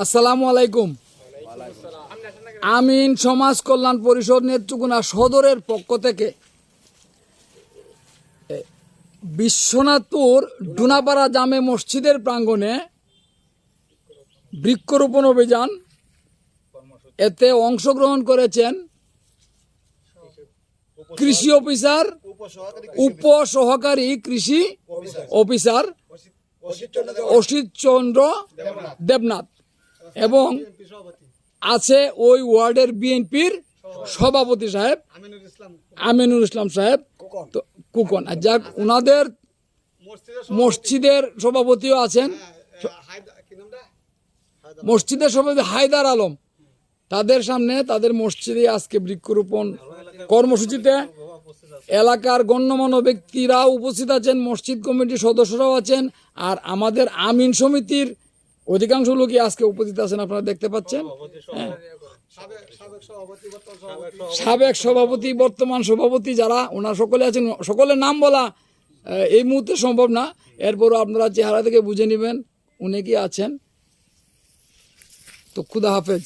আসসালামু আলাইকুম। আমিন সমাজ কল্যাণ পরিষদ নেত্রকোনা সদরের পক্ষ থেকে বিশ্বনাথপুর ডুনাপাড়া জামে মসজিদের প্রাঙ্গণে বৃক্ষরোপণ অভিযান, এতে অংশগ্রহণ করেছেন কৃষি অফিসার, উপসহকারী কৃষি অফিসার অসিত চন্দ্র দেবনাথ এবং আছে ওই ওয়ার্ডের বিএনপির সভাপতি সাহেব আমিনুল ইসলাম সাহেব কুকন। আর যাক, ওনাদের মসজিদের সভাপতিও আছেন, মসজিদের সভাপতি হায়দার আলম। তাদের সামনে তাদের মসজিদে আজকে বৃক্ষরোপণ কর্মসূচিতে এলাকার গণ্যমান্য ব্যক্তিরা উপস্থিত আছেন, মসজিদ কমিটির সদস্যরাও আছেন, আর আমাদের আমিন সমিতির অধিকাংশ লোকই আজকে উপস্থিত আছেন। আপনারা দেখতে পাচ্ছেন, সাবেক সভাপতি, বর্তমান সভাপতি যারা ওনারা সকলে আছেন। সকলের নাম বলা এই মুহূর্তে সম্ভব না, এরপরও আপনারা চেহারা থেকে বুঝে নেবেন উনি কি আছেন। তো খুদা হাফেজ।